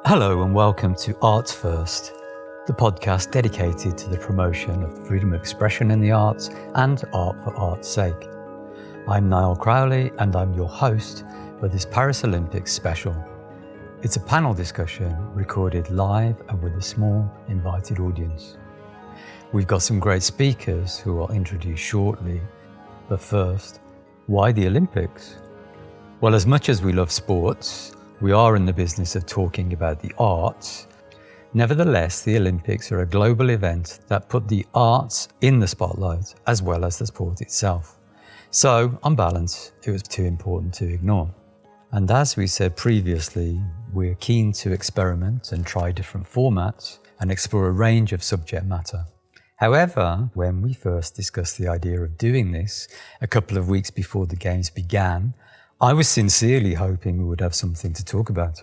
Hello and welcome to Arts First, the podcast dedicated to the promotion of freedom of expression in the arts and art for art's sake. I'm Niall Crowley and I'm your host for this Paris Olympics special. It's a panel discussion recorded live and with a small invited audience. We've got some great speakers who I'll introduce shortly, but first, why the Olympics? Well, as much as we love sports, we are in the business of talking about the arts. Nevertheless, the Olympics are a global event that put the arts in the spotlight as well as the sport itself. So, on balance, it was too important to ignore. And as we said previously, we're keen to experiment and try different formats and explore a range of subject matter. However, when we first discussed the idea of doing this a couple of weeks before the Games began, I was sincerely hoping we would have something to talk about.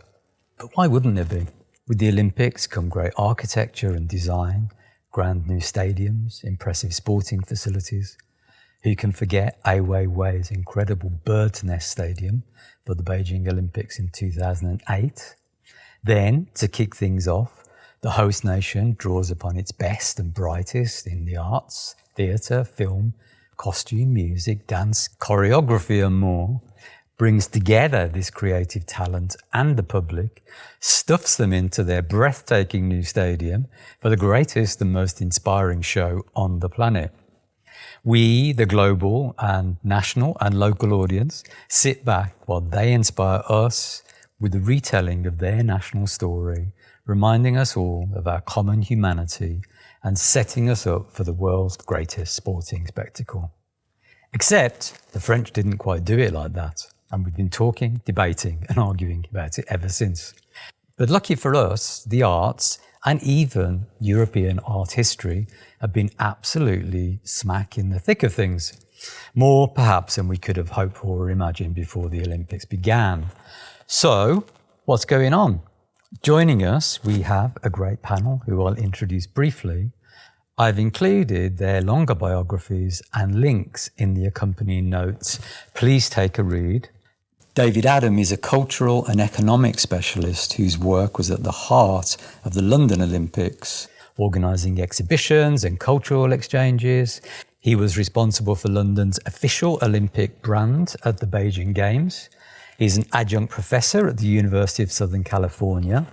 But why wouldn't there be? With the Olympics come great architecture and design, grand new stadiums, impressive sporting facilities. Who can forget Ai Weiwei's incredible bird's nest stadium for the Beijing Olympics in 2008? Then, to kick things off, the host nation draws upon its best and brightest in the arts, theatre, film, costume, music, dance, choreography and more, brings together this creative talent and the public, stuffs them into their breathtaking new stadium for the greatest and most inspiring show on the planet. We, the global and national and local audience, sit back while they inspire us with the retelling of their national story, reminding us all of our common humanity and setting us up for the world's greatest sporting spectacle. Except the French didn't quite do it like that. And we've been talking, debating and arguing about it ever since. But lucky for us, the arts and even European art history have been absolutely smack in the thick of things. More perhaps than we could have hoped for or imagined before the Olympics began. So, what's going on? Joining us, we have a great panel who I'll introduce briefly. I've included their longer biographies and links in the accompanying notes. Please take a read. David Adam is a cultural and economic specialist whose work was at the heart of the London Olympics, organising exhibitions and cultural exchanges. He was responsible for London's official Olympic brand at the Beijing Games. He's an adjunct professor at the University of Southern California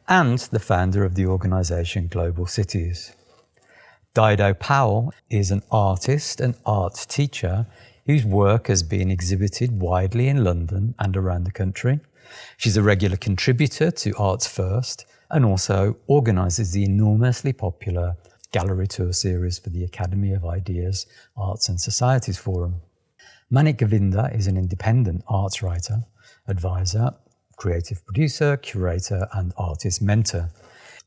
and the founder of the organisation Global Cities. Dido Powell is an artist and arts teacher whose work has been exhibited widely in London and around the country. She's a regular contributor to Arts First and also organises the enormously popular gallery tour series for the Academy of Ideas, Arts and Societies Forum. Manik Govinda is an independent arts writer, advisor, creative producer, curator and artist mentor.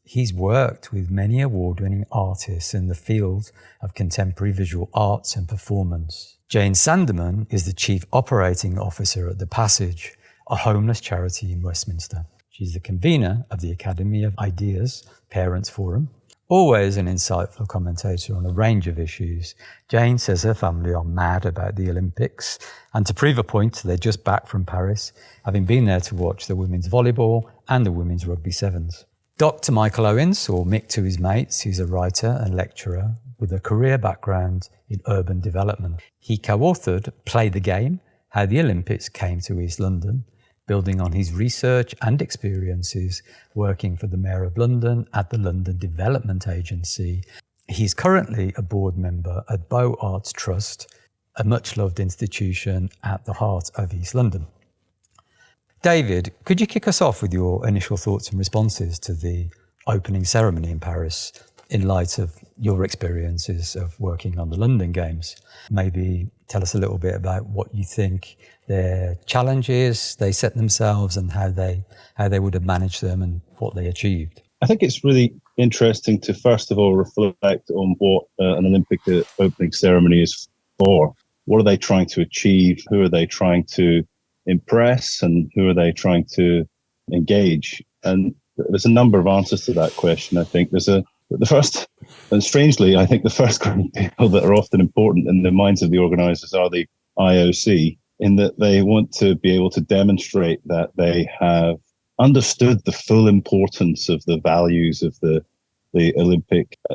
He's worked with many award-winning artists in the field of contemporary visual arts and performance. Jane Sanderman is the Chief Operating Officer at The Passage, a homeless charity in Westminster. She's the convener of the Academy of Ideas Parents Forum. Always an insightful commentator on a range of issues, Jane says her family are mad about the Olympics, and to prove a point, they're just back from Paris, having been there to watch the women's volleyball and the women's rugby sevens. Dr. Michael Owens, or Mick to his mates, who's a writer and lecturer with a career background in urban development. He co-authored Play the Game, How the Olympics Came to East London, building on his research and experiences working for the Mayor of London at the London Development Agency. He's currently a board member at Bow Arts Trust, a much-loved institution at the heart of East London. David, could you kick us off with your initial thoughts and responses to the opening ceremony in Paris in light of your experiences of working on the London Games? Maybe tell us a little bit about what you think their challenges they set themselves and how they would have managed them and what they achieved. I think it's really interesting to first of all reflect on what an Olympic opening ceremony is for. What are they trying to achieve? Who are they trying to impress and who are they trying to engage? And there's a number of answers to that question. I think the first, and strangely, I think the first group of people that are often important in the minds of the organisers are the IOC, in that they want to be able to demonstrate that they have understood the full importance of the values of the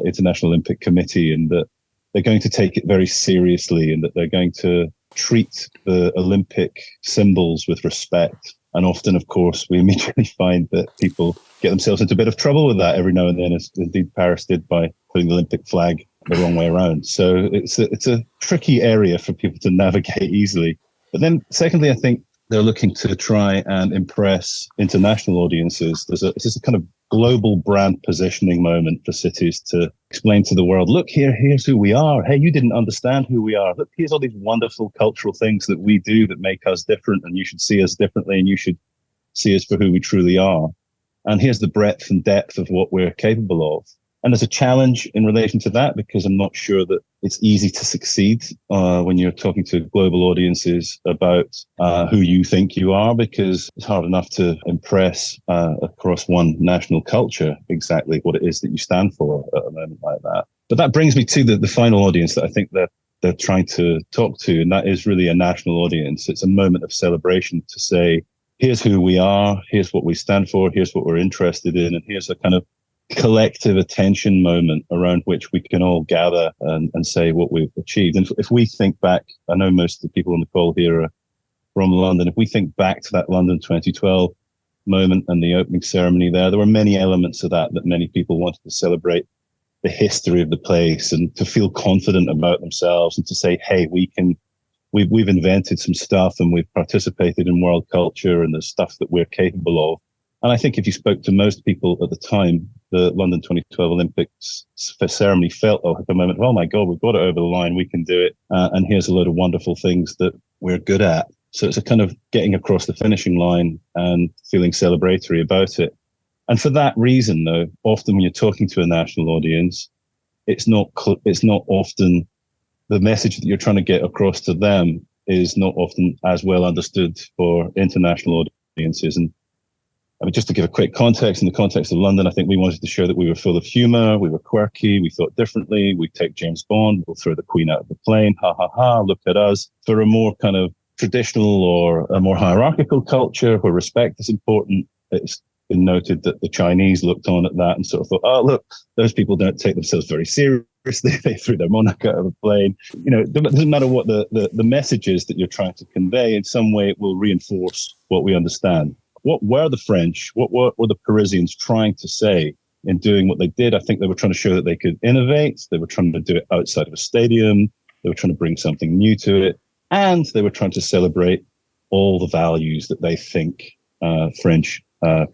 International Olympic Committee, and that they're going to take it very seriously, and that they're going to treat the Olympic symbols with respect. And often, of course, we immediately find that people get themselves into a bit of trouble with that every now and then, as indeed Paris did by putting the Olympic flag the wrong way around. So it's a tricky area for people to navigate easily. But then secondly, I think they're looking to try and impress international audiences. This is a kind of global brand positioning moment for cities to explain to the world, look, here's who we are. Hey, you didn't understand who we are. Look, here's all these wonderful cultural things that we do that make us different, and you should see us differently, and you should see us for who we truly are. And here's the breadth and depth of what we're capable of. And there's a challenge in relation to that, because I'm not sure that it's easy to succeed when you're talking to global audiences about who you think you are, because it's hard enough to impress across one national culture exactly what it is that you stand for at a moment like that. But that brings me to the final audience that I think that they're trying to talk to, and that is really a national audience. It's a moment of celebration to say, here's who we are, here's what we stand for, here's what we're interested in, and here's a kind of collective attention moment around which we can all gather and say what we've achieved. And if we think back, I know most of the people on the call here are from London. If we think back to that London 2012 moment and the opening ceremony there were many elements of that many people wanted to celebrate the history of the place and to feel confident about themselves and to say, hey, we've invented some stuff and we've participated in world culture and there's stuff that we're capable of. And I think if you spoke to most people at the time, the London 2012 Olympics ceremony felt at the moment, oh my God, we've got it over the line, we can do it. And here's a load of wonderful things that we're good at. So it's a kind of getting across the finishing line and feeling celebratory about it. And for that reason, though, often when you're talking to a national audience, it's not often the message that you're trying to get across to them is not often as well understood for international audiences. And I mean, just to give a quick context, in the context of London, I think we wanted to show that we were full of humor, we were quirky, we thought differently, we'd take James Bond, we'll throw the Queen out of the plane, ha ha ha, look at us. For a more kind of traditional or a more hierarchical culture where respect is important, it's been noted that the Chinese looked on at that and sort of thought, oh, look, those people don't take themselves very seriously. They threw their monarch out of a plane. You know, it doesn't matter what the message is that you're trying to convey, in some way it will reinforce what we understand. What were the French, what were the Parisians trying to say in doing what they did? I think they were trying to show that they could innovate. They were trying to do it outside of a stadium. They were trying to bring something new to it. And they were trying to celebrate all the values that they think French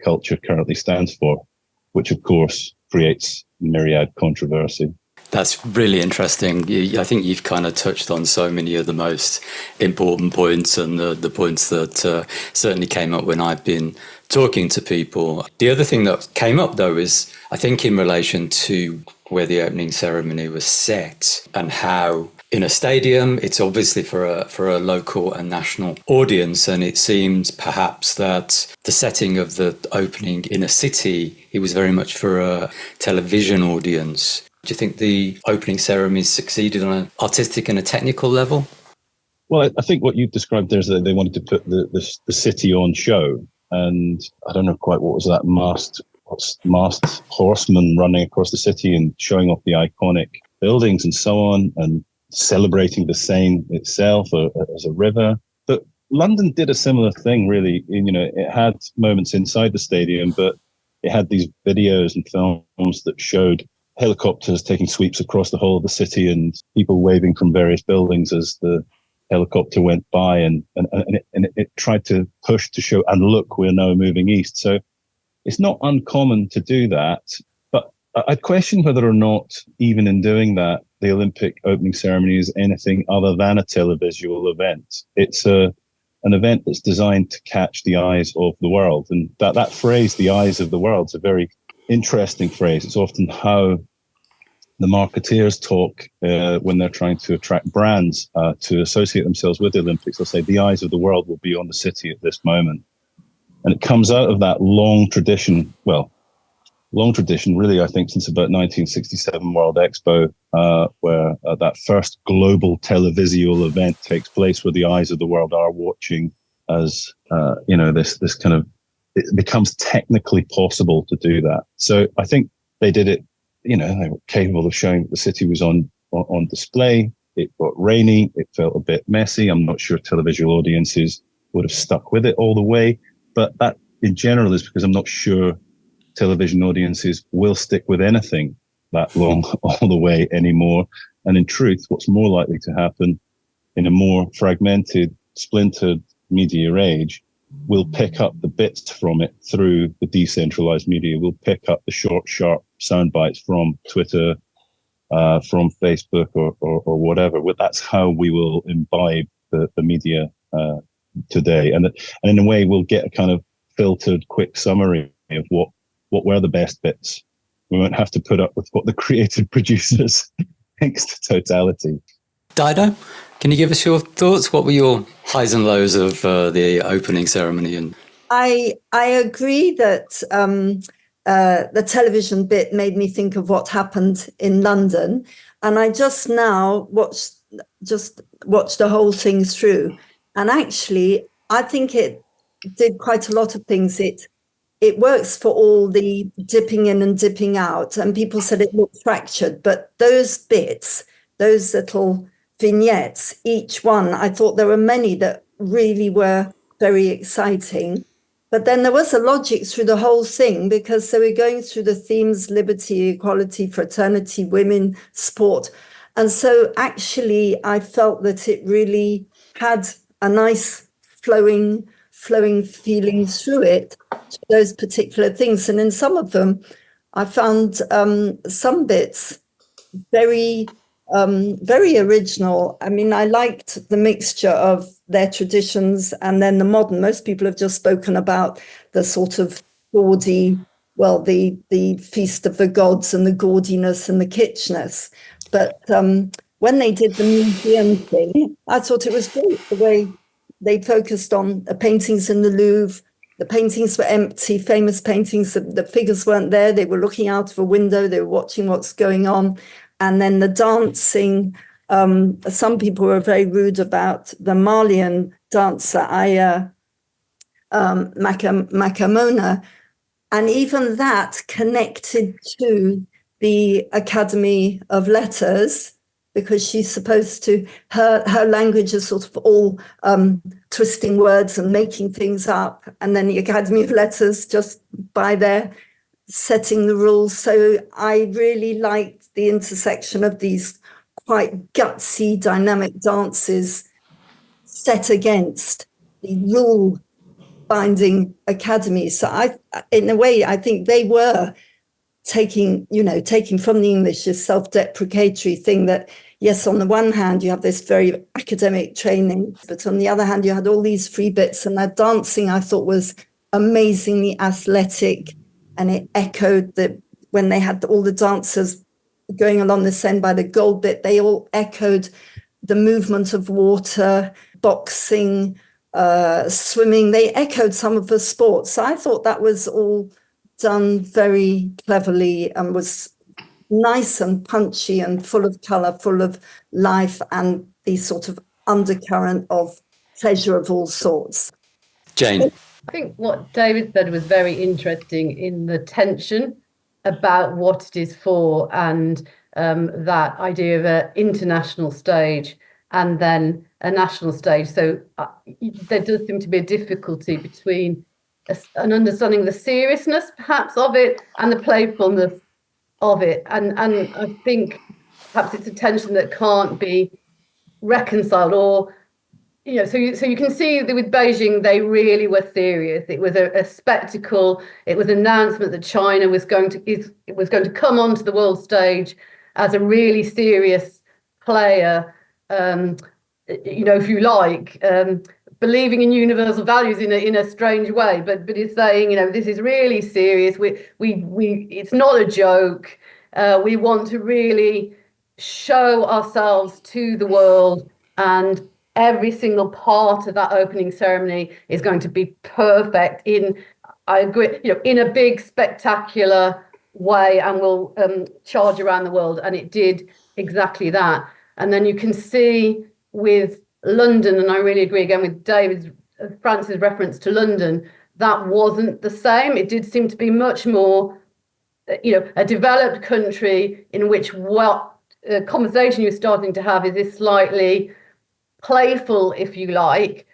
culture currently stands for, which of course creates myriad controversy. That's really interesting. I think you've kind of touched on so many of the most important points and the points that certainly came up when I've been talking to people. The other thing that came up, though, is I think in relation to where the opening ceremony was set and how in a stadium, it's obviously for a local and national audience. And it seems perhaps that the setting of the opening in a city, it was very much for a television audience. Do you think the opening ceremony succeeded on an artistic and a technical level? Well, I think what you've described there is that they wanted to put the city on show. And I don't know quite what was that masked horseman running across the city and showing off the iconic buildings and so on, and celebrating the Seine itself as a river. But London did a similar thing, really. You know, it had moments inside the stadium, but it had these videos and films that showed helicopters taking sweeps across the whole of the city and people waving from various buildings as the helicopter went by, and it tried to push to show, and look, we're now moving east. So it's not uncommon to do that, but I'd question whether or not, even in doing that, the Olympic opening ceremony is anything other than a televisual event. It's an event that's designed to catch the eyes of the world, and that phrase, the eyes of the world, is a very interesting phrase. It's often how the marketeers talk when they're trying to attract brands to associate themselves with the Olympics. They'll say the eyes of the world will be on the city at this moment. And it comes out of that long tradition, really, I think, since about 1967 World Expo, where that first global televisual event takes place, where the eyes of the world are watching as, this kind of it becomes technically possible to do that. So I think they did it, they were capable of showing that the city was on display. It got rainy. It felt a bit messy. I'm not sure televisual audiences would have stuck with it all the way. But that in general is because I'm not sure television audiences will stick with anything that long all the way anymore. And in truth, what's more likely to happen in a more fragmented, splintered media age, we'll pick up the bits from it through the decentralized media. We'll pick up the short, sharp sound bites from Twitter, from Facebook or whatever. That's how we will imbibe the media today. And in a way, we'll get a kind of filtered, quick summary of what were the best bits. We won't have to put up with what the creative producers thinks to totality. Dido, can you give us your thoughts? What were your highs and lows of the opening ceremony? And I agree that the television bit made me think of what happened in London, and I just now watched the whole thing through, and actually I think it did quite a lot of things. It works for all the dipping in and dipping out, and people said it looked fractured, but those bits, those little vignettes, each one, I thought there were many that really were very exciting. But then there was a logic through the whole thing, because they were going through the themes: liberty, equality, fraternity, women, sport. And so actually I felt that it really had a nice flowing feeling through it, to those particular things. And in some of them, I found some bits very original. I mean, I liked the mixture of their traditions and then the modern. Most people have just spoken about the sort of gaudy, the feast of the gods and the gaudiness and the kitschness. But when they did the museum thing, I thought it was great the way they focused on the paintings in the Louvre. The paintings were empty, famous paintings. The figures weren't there. They were looking out of a window. They were watching what's going on. And then the dancing, some people were very rude about the Malian dancer, Makamona. And even that connected to the Academy of Letters, because she's supposed to, her language is sort of all twisting words and making things up. And then the Academy of Letters just by there setting the rules. So I really liked the intersection of these quite gutsy, dynamic dances set against the rule-binding academy. So in a way, I think they were taking from the English this self-deprecatory thing that, yes, on the one hand, you have this very academic training, but on the other hand, you had all these free bits. And that dancing, I thought, was amazingly athletic. And it echoed when they had all the dancers going along the Seine by the gold bit, they all echoed the movement of water, boxing, swimming. They echoed some of the sports. So I thought that was all done very cleverly and was nice and punchy and full of colour, full of life, and the sort of undercurrent of pleasure of all sorts. Jane. I think what David said was very interesting in the tension about what it is for, and that idea of an international stage and then a national stage. So there does seem to be a difficulty between an understanding the seriousness perhaps of it and the playfulness of it. And I think perhaps it's a tension that can't be reconciled, or so you can see that with Beijing, they really were serious. It was a spectacle. It was an announcement that China was going to come onto the world stage as a really serious player. If you like, believing in universal values in a strange way, but it's saying, this is really serious. We it's not a joke. We want to really show ourselves to the world, and every single part of that opening ceremony is going to be perfect I agree, in a big spectacular way, and will charge around the world. And it did exactly that. And then you can see with London, and I really agree again with Francis' reference to London, that wasn't the same. It did seem to be much more, a developed country in which what conversation you're starting to have is this slightly playful, if you like,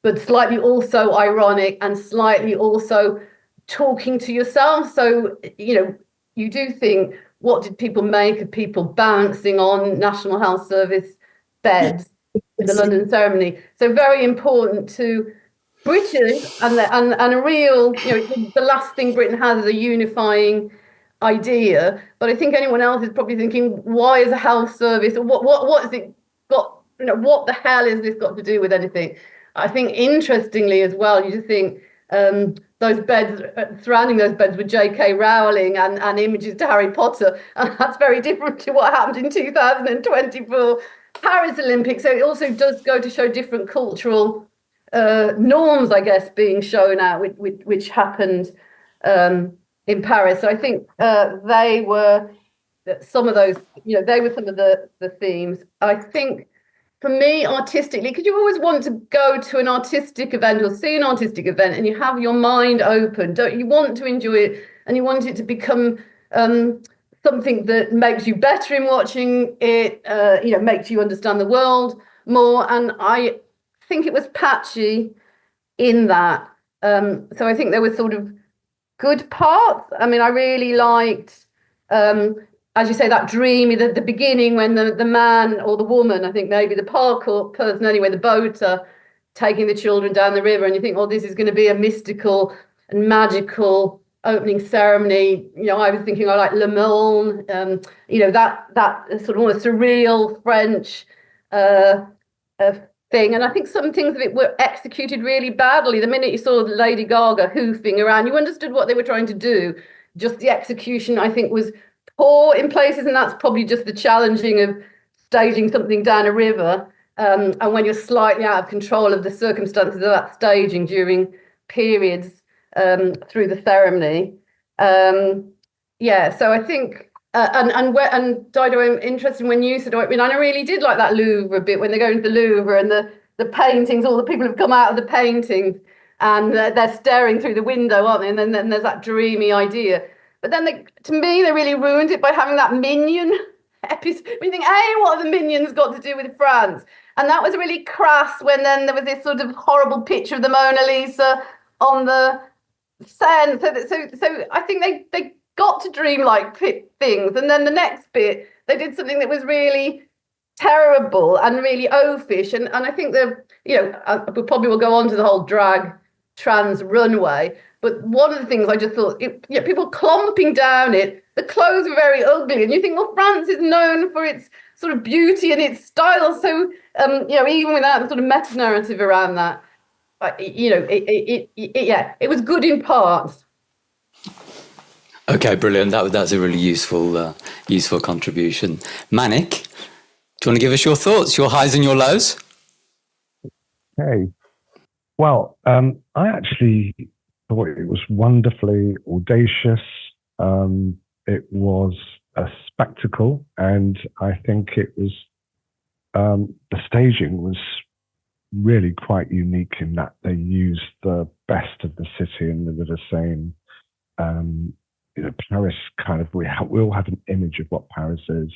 but slightly also ironic and slightly also talking to yourself. So, you do think, what did people make of people bouncing on National Health Service beds in the London ceremony? So very important to Britain, and a real, the last thing Britain has is a unifying idea. But I think anyone else is probably thinking, why is a health service, or what has it got, what the hell has this got to do with anything? I think interestingly as well, you just think those beds, surrounding those beds with J.K. Rowling and images to Harry Potter, and that's very different to what happened in 2024 Paris Olympics. So it also does go to show different cultural norms, I guess, being shown out, which happened in Paris. So I think they were some of those, they were some of the themes. I think for me, artistically, because you always want to go to an artistic event or see an artistic event and you have your mind open, don't you want to enjoy it, and you want it to become something that makes you better in watching it, makes you understand the world more. And I think it was patchy in that. So I think there were sort of good parts. I mean, I really liked, as you say, that dreamy, the beginning when the man or the woman, I think maybe the parkour person anyway, the boater, taking the children down the river, and you think, oh, this is going to be a mystical and magical opening ceremony. I was thinking, I like Le Morne, that sort of almost surreal French thing. And I think some things of it were executed really badly. The minute you saw Lady Gaga hoofing around, you understood what they were trying to do. Just the execution, I think, was poor in places, and that's probably just the challenging of staging something down a river, and when you're slightly out of control of the circumstances of that staging during periods through the ceremony. So I think and Dido, I'm interested when you said, I really did like that Louvre bit, when they go into the Louvre and the paintings, all the people have come out of the paintings and they're staring through the window, aren't they? And then there's that dreamy idea. But then, to me, they really ruined it by having that minion episode. You think, hey, what have the minions got to do with France? And that was really crass when then there was this sort of horrible picture of the Mona Lisa on the Seine. So I think they got to dream-like things. And then the next bit, they did something that was really terrible and really oafish. And I think we probably will go on to the whole drag trans runway. But one of the things I just thought, people clomping down it, the clothes were very ugly. And you think, well, France is known for its sort of beauty and its style. So, even without the sort of meta-narrative around that, it was good in parts. Okay, brilliant. That's a really useful contribution. Manik, do you want to give us your thoughts, your highs and your lows? Okay. Well, I actually thought it was wonderfully audacious. It was a spectacle, and I think it was the staging was really quite unique in that they used the best of the city, and they were saying, Paris kind of, we all have an image of what Paris is,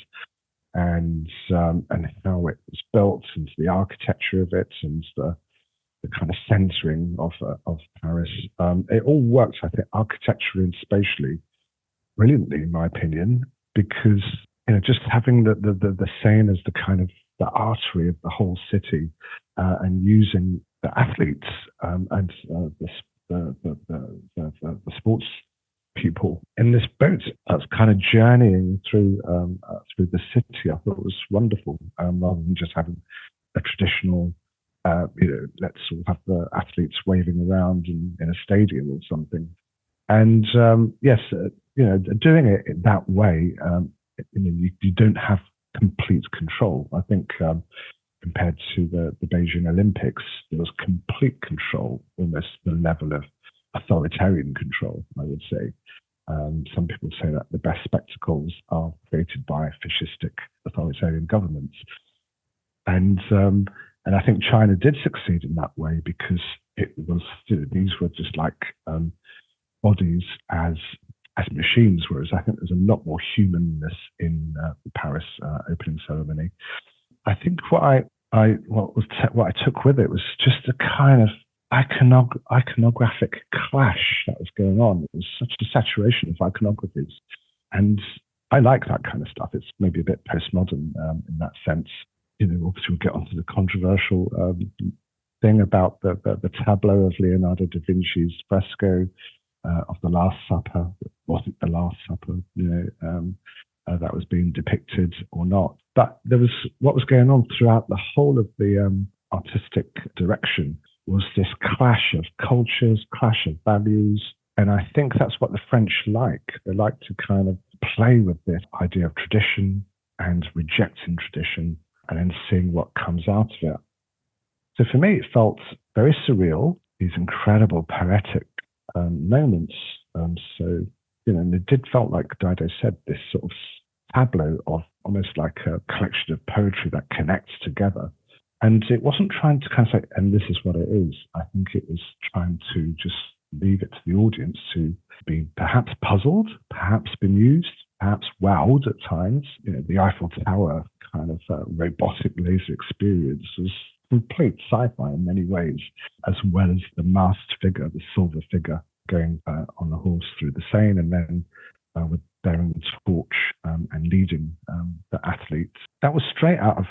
and how it was built, and the architecture of it, and the kind of centering of Paris. It all works, I think, architecturally and spatially brilliantly, in my opinion, because just having the Seine as the kind of the artery of the whole city, and using the athletes and the sports people in this boat that's kind of journeying through the city, I thought was wonderful, rather than just having a traditional let's all have the athletes waving around in a stadium or something. And yes, doing it in that way, you don't have complete control. I think compared to the Beijing Olympics, there was complete control, almost the level of authoritarian control, I would say. Some people say that the best spectacles are created by fascistic authoritarian governments. And I think China did succeed in that way, because it was, these were just like bodies as machines, whereas I think there's a lot more humanness in the Paris opening ceremony. I think what I took with it was just a kind of iconographic clash that was going on. It was such a saturation of iconographies, and I like that kind of stuff. It's maybe a bit postmodern in that sense. Obviously we'll get onto the controversial thing about the tableau of Leonardo da Vinci's fresco of the Last Supper. Was it the Last Supper? That was being depicted or not. But there was what was going on throughout the whole of the artistic direction was this clash of cultures, clash of values. And I think that's what the French like. They like to kind of play with this idea of tradition and rejecting tradition and then seeing what comes out of it. So for me, it felt very surreal, these incredible poetic moments. And it did felt like Dido said, this sort of tableau of almost like a collection of poetry that connects together. And it wasn't trying to kind of say, and this is what it is. I think it was trying to just leave it to the audience to be perhaps puzzled, perhaps bemused, perhaps wowed at times. The Eiffel Tower kind of robotic laser experience was complete sci-fi in many ways, as well as the masked figure, the silver figure going on the horse through the Seine, and then with bearing the torch and leading the athletes. That was straight out of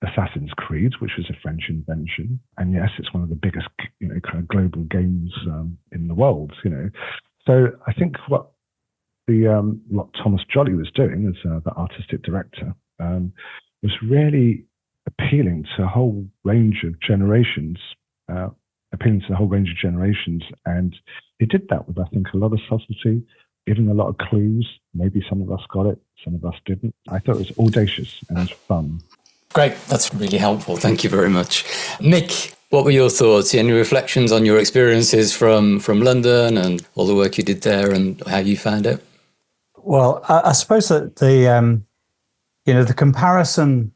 Assassin's Creed, which was a French invention. And yes, it's one of the biggest, kind of global games in the world, So I think what Thomas Jolly was doing as the artistic director was really appealing to a whole range of generations, and he did that with, I think, a lot of subtlety, giving a lot of clues. Maybe some of us got it, some of us didn't. I thought it was audacious and it was fun. Great, that's really helpful. Thank you very much. Mick, what were your thoughts? Any reflections on your experiences from London and all the work you did there and how you found it? Well, I suppose that the comparison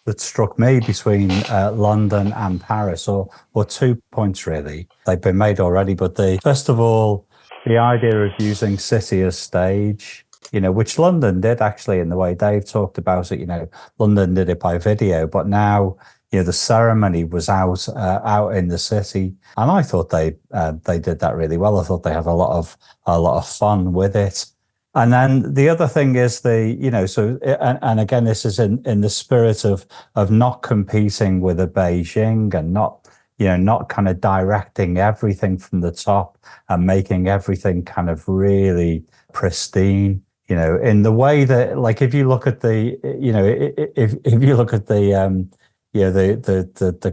that struck me between London and Paris, or 2 points really, they've been made already. But first of all, the idea of using city as stage, which London did actually in the way Dave talked about it. London did it by video, but now the ceremony was out in the city, and I thought they did that really well. I thought they had a lot of fun with it. And then the other thing is and again, this is in the spirit of not competing with a Beijing and not kind of directing everything from the top and making everything kind of really pristine, in the way that, like, if you look at the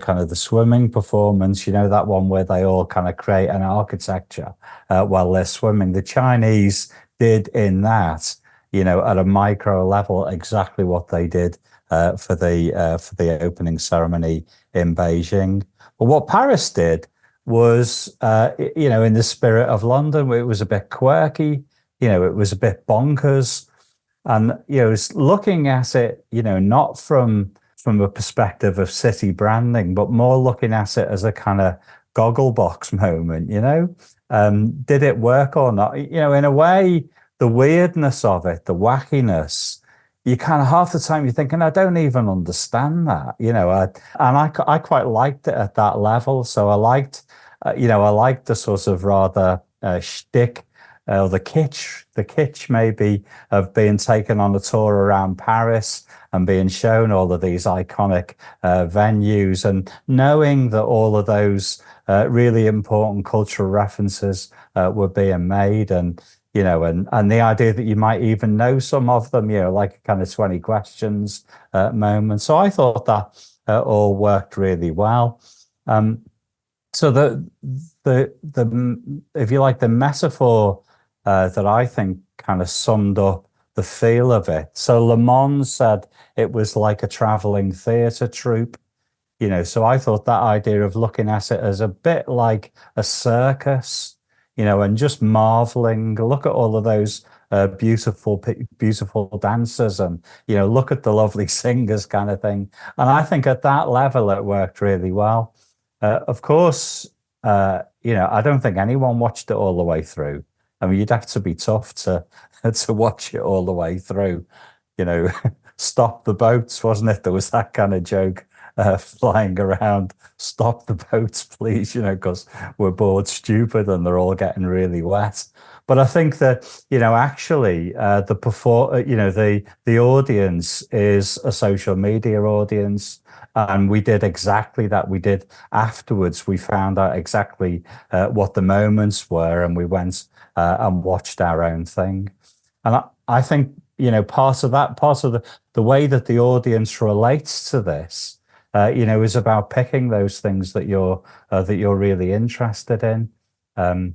kind of the swimming performance, that one where they all kind of create an architecture while they're swimming. The Chinese did in that, at a micro level, exactly what they did for the opening ceremony in Beijing. But what Paris did was, in the spirit of London, it was a bit quirky, it was a bit bonkers, and it's looking at it, not from a perspective of city branding, but more looking at it as a kind of gogglebox moment. Did it work or not? In a way, the weirdness of it, the wackiness, you kind of half the time you're thinking, I don't even understand that, I quite liked it at that level. So I liked the sort of rather shtick, the kitsch maybe of being taken on a tour around Paris and being shown all of these iconic venues, and knowing that all of those really important cultural references were being made, and and the idea that you might even know some of them, like a kind of 20 questions moment. So I thought that all worked really well. So the if you like, the metaphor that I think kind of summed up the feel of it. So Le Mans said it was like a traveling theatre troupe. So I thought that idea of looking at it as a bit like a circus, and just marveling, look at all of those beautiful dancers, and, look at the lovely singers kind of thing. And I think at that level, it worked really well. Of course, I don't think anyone watched it all the way through. I mean, you'd have to be tough to watch it all the way through. Stop the boats, wasn't it? There was that kind of joke flying around. Stop the boats, please, because we're bored stupid and they're all getting really wet. But I think that, actually the audience is a social media audience. And we did exactly that. We did afterwards. We found out exactly what the moments were, and we went and watched our own thing. And I think, part of the way that the audience relates to this, is about picking those things that you're really interested in. For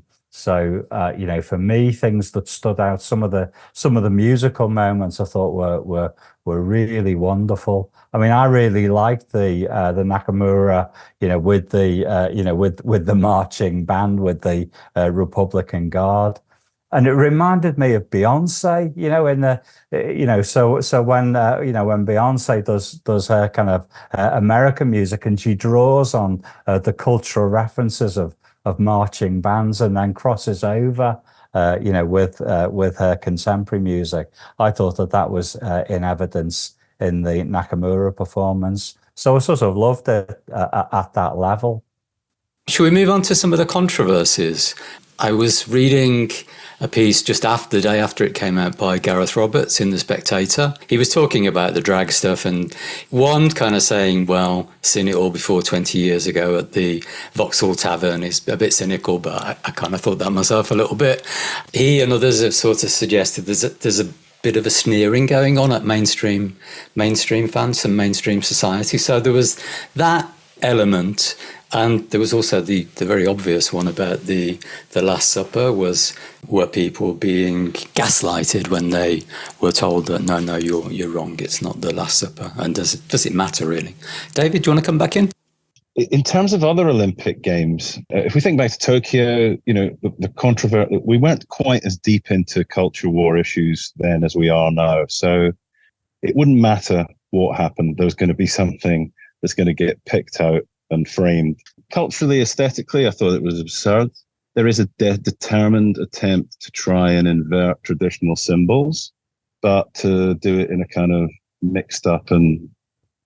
me, things that stood out, some of the musical moments I thought were really wonderful. I mean, I really liked the Nakamura, with the marching band, with the Republican Guard. And it reminded me of Beyonce, so when Beyonce does her kind of American music, and she draws on the cultural references of marching bands, and then crosses over, with her contemporary music. I thought that was in evidence in the Nakamura performance. So I sort of loved it at that level. Should we move on to some of the controversies? I was reading a piece just the day after it came out by Gareth Roberts in The Spectator. He was talking about the drag stuff, and one kind of saying, well, seen it all before 20 years ago at the Vauxhall Tavern is a bit cynical, but I kind of thought that myself a little bit. He and others have sort of suggested there's a bit of a sneering going on at mainstream fans and mainstream society. So there was that element. And there was also the very obvious one about the Last Supper, were people being gaslighted when they were told that no, you're wrong, it's not the Last Supper. And does it matter really? David, do you want to come back in? In terms of other Olympic Games, if we think back to Tokyo, the controversy, we weren't quite as deep into culture war issues then as we are now. So it wouldn't matter what happened. There was going to be something that's going to get picked out and framed. Culturally, aesthetically, I thought it was absurd. There is a determined attempt to try and invert traditional symbols, but to do it in a kind of mixed up and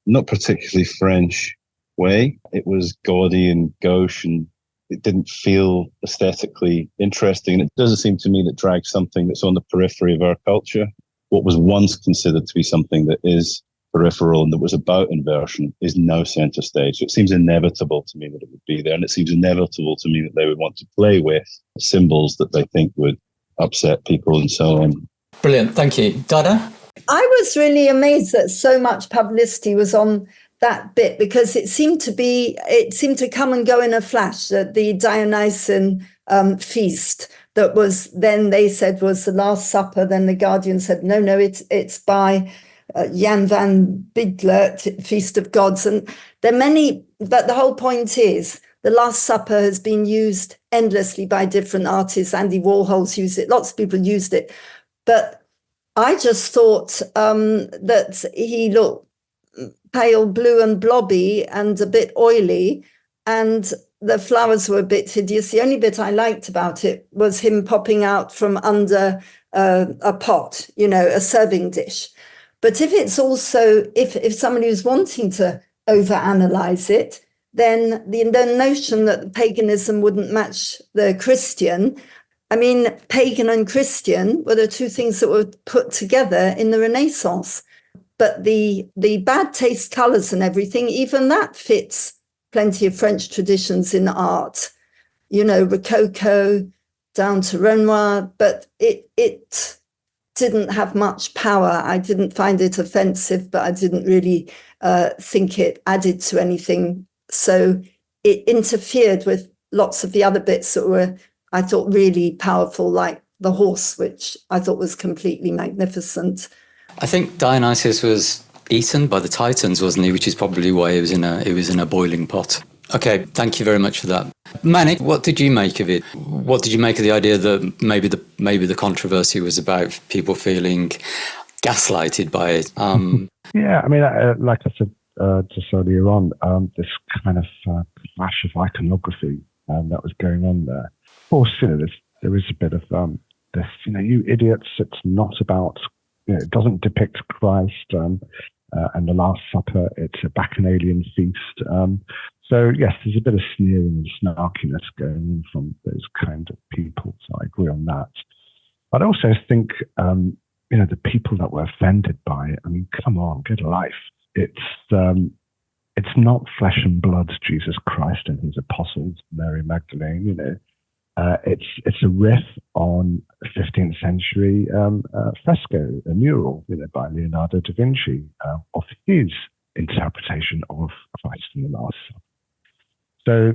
not particularly French way. It was gaudy and gauche, and it didn't feel aesthetically interesting. And it doesn't seem to me that drag's something that's on the periphery of our culture. What was once considered to be something that is peripheral and that was about inversion is now center stage. So it seems inevitable to me that it would be there. And it seems inevitable to me that they would want to play with symbols that they think would upset people and so on. Brilliant. Thank you. Dada? I was really amazed that so much publicity was on that bit, because it seemed to come and go in a flash. That the Dionysian feast that was then, they said, was the Last Supper. Then the Guardian said, no, it's by Jan van Bidler, Feast of Gods. And there are many, but the whole point is the Last Supper has been used endlessly by different artists. Andy Warhol's used it. Lots of people used it. But I just thought that he looked pale blue and blobby and a bit oily, and the flowers were a bit hideous. The only bit I liked about it was him popping out from under a pot, a serving dish. But if it's also, if somebody who's wanting to overanalyze it, then the notion that paganism wouldn't match the Christian, I mean, pagan and Christian were the two things that were put together in the Renaissance. But the bad taste colours and everything, even that fits plenty of French traditions in art, Rococo down to Renoir, but it didn't have much power. I didn't find it offensive, but I didn't really think it added to anything. So it interfered with lots of the other bits that were, I thought, really powerful, like the horse, which I thought was completely magnificent. I think Dionysus was eaten by the Titans, wasn't he? Which is probably why he was in a boiling pot. Okay, thank you very much for that. Manny, what did you make of it? What did you make of the idea that maybe the controversy was about people feeling gaslighted by it? Yeah, I mean, like I said just earlier on, this kind of clash of iconography that was going on there. Of course, there is a bit of this, you idiots, it's not about, it doesn't depict Christ and the Last Supper, it's a bacchanalian feast. So yes, there's a bit of sneering and snarkiness going on from those kind of people, so I agree on that. But I also think, the people that were offended by it, I mean, come on, get a life. It's not flesh and blood, Jesus Christ and his apostles, Mary Magdalene, it's a riff on a 15th century fresco, a mural, by Leonardo da Vinci, of his interpretation of Christ in the Last Supper. So,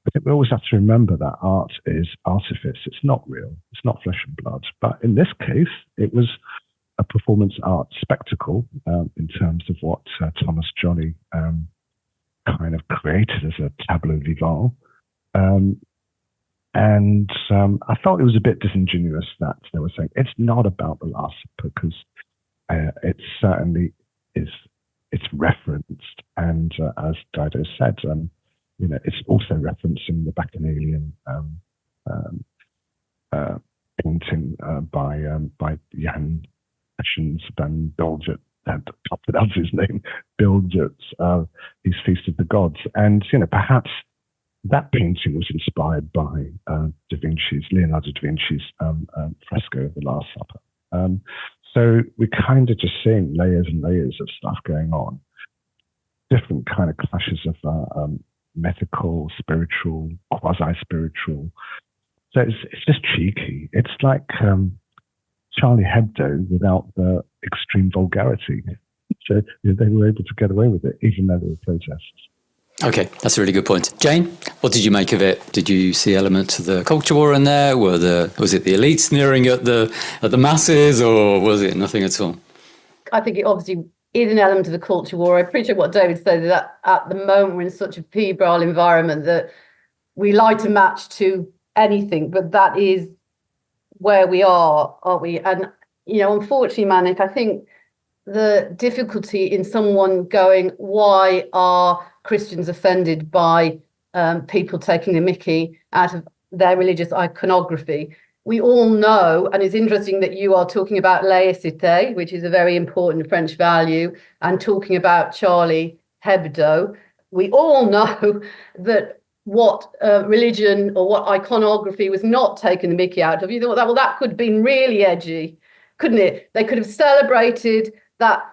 I think we always have to remember that art is artifice. It's not real. It's not flesh and blood. But in this case, it was a performance art spectacle in terms of what Thomas Joly kind of created as a tableau vivant. And I felt it was a bit disingenuous that they were saying it's not about the Last Supper, because it certainly is. It's referenced, and as Dido said, it's also referencing the Bacchanalian painting by Jan Eschens van Biljet. I can't pronounce his name. Biljet's his Feast of the Gods, and perhaps that painting was inspired by Leonardo da Vinci's fresco of the Last Supper. So we're kind of just seeing layers and layers of stuff going on, different kind of clashes of mythical, spiritual, quasi-spiritual. So it's just cheeky. It's like Charlie Hebdo without the extreme vulgarity. So they were able to get away with it, even though there were protests. Okay, that's a really good point. Jane, what did you make of it? Did you see elements of the culture war in there? Was it the elite sneering at the masses, or was it nothing at all? I think it obviously is an element of the culture war. I appreciate what David said, that at the moment we're in such a febrile environment that we like to match to anything, but that is where we are, aren't we? And, unfortunately, Manik, I think the difficulty in someone going, why are Christians offended by people taking the mickey out of their religious iconography? We all know, and it's interesting that you are talking about laïcité, which is a very important French value, and talking about Charlie Hebdo. We all know that what religion or what iconography was not taken the mickey out of. You thought that could have been really edgy, couldn't it? They could have celebrated that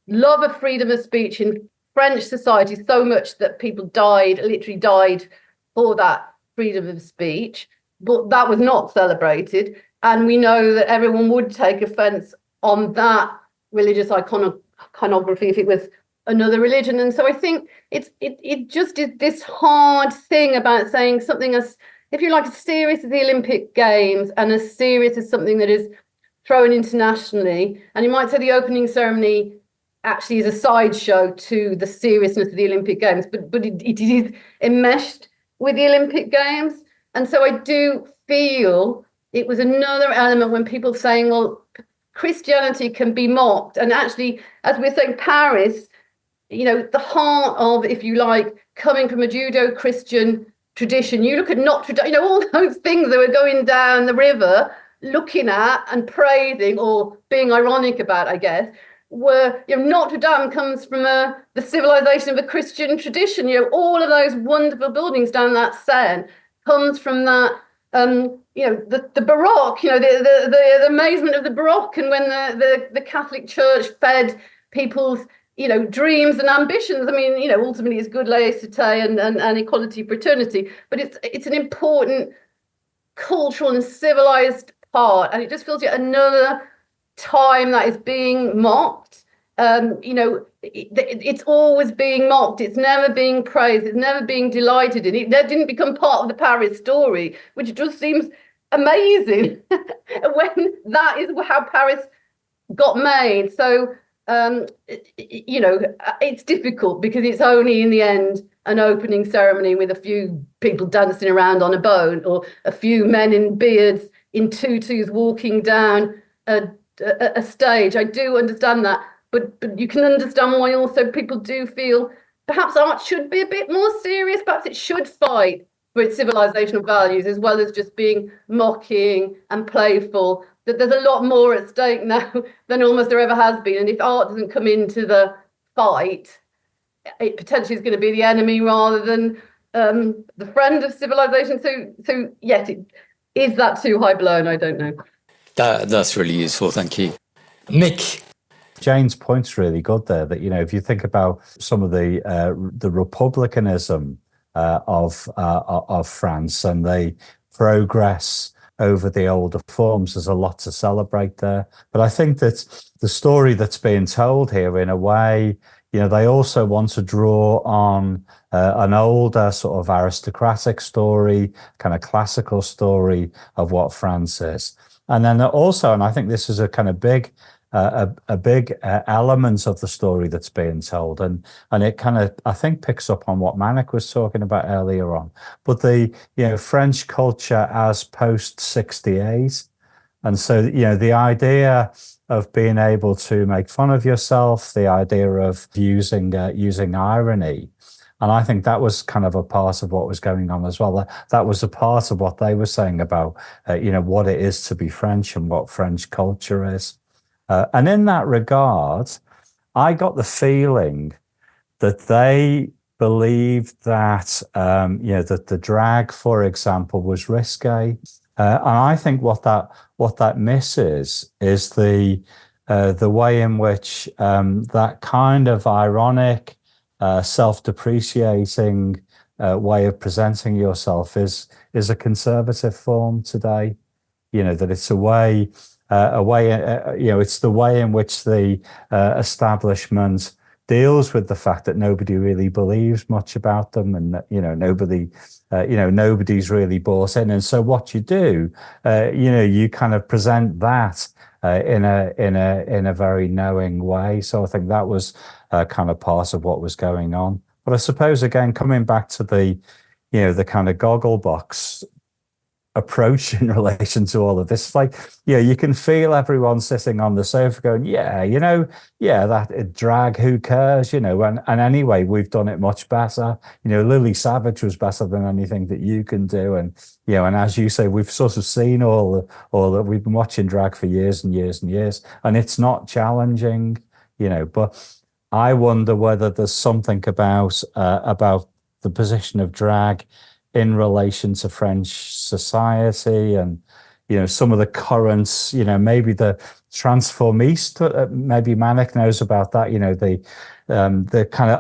love of freedom of speech in French society so much that people literally died for that freedom of speech, but that was not celebrated. And we know that everyone would take offense on that religious iconography if it was another religion. And so I think it just is this hard thing about saying something as, if you like, as serious as the Olympic Games and as serious as something that is thrown internationally. And you might say the opening ceremony actually is a sideshow to the seriousness of the Olympic Games, but it is enmeshed with the Olympic Games. And so I do feel it was another element when people saying, well, Christianity can be mocked. And actually, as we're saying, Paris, the heart of, if you like, coming from a Judeo-Christian tradition, you look at Notre Dame, all those things that were going down the river, looking at and praising, or being ironic about, I guess, were, Notre Dame comes from the civilization of a Christian tradition. All of those wonderful buildings down that Seine comes from that, the Baroque, the amazement of the Baroque, and when the Catholic Church fed people's, dreams and ambitions. I mean, ultimately it's good laïcité and equality, fraternity, but it's an important cultural and civilized part, and it just feels yet another time that is being mocked. It's always being mocked. It's never being praised. It's never being delighted in. That didn't become part of the Paris story, which just seems amazing when that is how Paris got made. So, it's difficult because it's only in the end an opening ceremony with a few people dancing around on a boat, or a few men in beards in tutus walking down a stage. I do understand that, but you can understand why also people do feel perhaps art should be a bit more serious. Perhaps it should fight for its civilizational values as well as just being mocking and playful. That there's a lot more at stake now than almost there ever has been. And if art doesn't come into the fight, it potentially is going to be the enemy rather than the friend of civilization. So yes, is that too high blown? I don't know. That's really useful. Thank you. Mick. Jane's point's really good there, that, if you think about some of the republicanism of France and the progress over the older forms, there's a lot to celebrate there. But I think that the story that's being told here, in a way, they also want to draw on an older sort of aristocratic story, kind of classical story of what France is. And then also, and I think this is a kind of big element of the story that's being told, and it kind of, I think, picks up on what Manik was talking about earlier on. But the French culture as post 68, and so the idea of being able to make fun of yourself, the idea of using irony. And I think that was kind of a part of what was going on as well. That was a part of what they were saying about, what it is to be French and what French culture is. And in that regard, I got the feeling that they believed that, that the drag, for example, was risque. And I think what that misses is the way in which that kind of ironic, self-depreciating way of presenting yourself is a conservative form today. That it's it's the way in which the establishment deals with the fact that nobody really believes much about them, and nobody's really bought in. And so what you do, you kind of present that in a very knowing way. So I think that was kind of part of what was going on. But I suppose, again, coming back to the kind of goggle box approach in relation to all of this, like, you can feel everyone sitting on the sofa going, that drag, who cares, and anyway, we've done it much better. Lily Savage was better than anything that you can do. And, and as you say, we've sort of seen all that, we've been watching drag for years and years and years, and it's not challenging, but I wonder whether there's something about the position of drag in relation to French society and, some of the currents, maybe the transformiste, maybe Manik knows about that, the kind of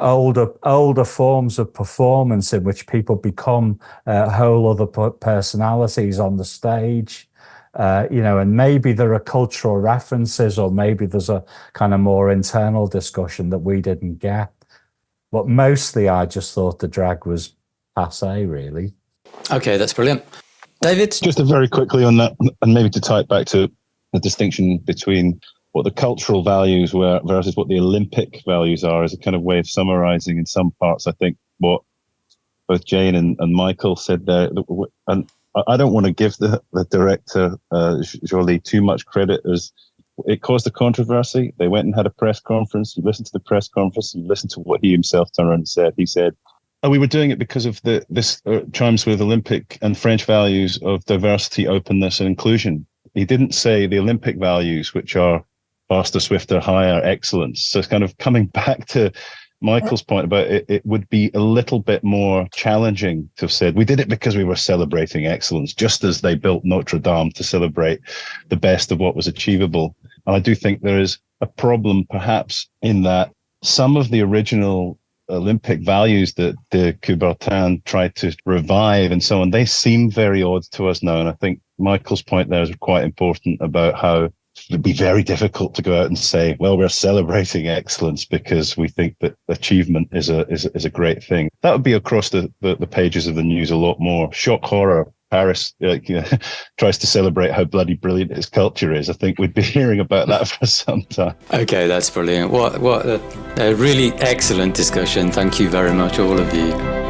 older forms of performance in which people become whole other personalities on the stage, and maybe there are cultural references, or maybe there's a kind of more internal discussion that we didn't get. But mostly I just thought the drag was passé, really. Okay, that's brilliant. David? Just very quickly on that, and maybe to tie it back to the distinction between what the cultural values were versus what the Olympic values are, as a kind of way of summarizing in some parts, I think, what both Jane and Michael said there. And I don't want to give the director, Jolie, too much credit, as it caused a controversy. They went and had a press conference. You listened to the press conference, you listened to what he himself turned around and said. He said, we were doing it because of this chimes with Olympic and French values of diversity, openness, and inclusion. He didn't say the Olympic values, which are faster, swifter, higher, excellence. So it's kind of coming back to Michael's point about it would be a little bit more challenging to have said, we did it because we were celebrating excellence, just as they built Notre Dame to celebrate the best of what was achievable. And I do think there is a problem perhaps in that some of the original Olympic values that de Coubertin tried to revive and so on, they seem very odd to us now. And I think Michael's point there is quite important about how it'd be very difficult to go out and say, well, we're celebrating excellence because we think that achievement is a great thing. That would be across the pages of the news a lot more. Shock horror. Paris tries to celebrate how bloody brilliant its culture is. I think we'd be hearing about that for some time. Okay, that's brilliant. What a really excellent discussion. Thank you very much, all of you.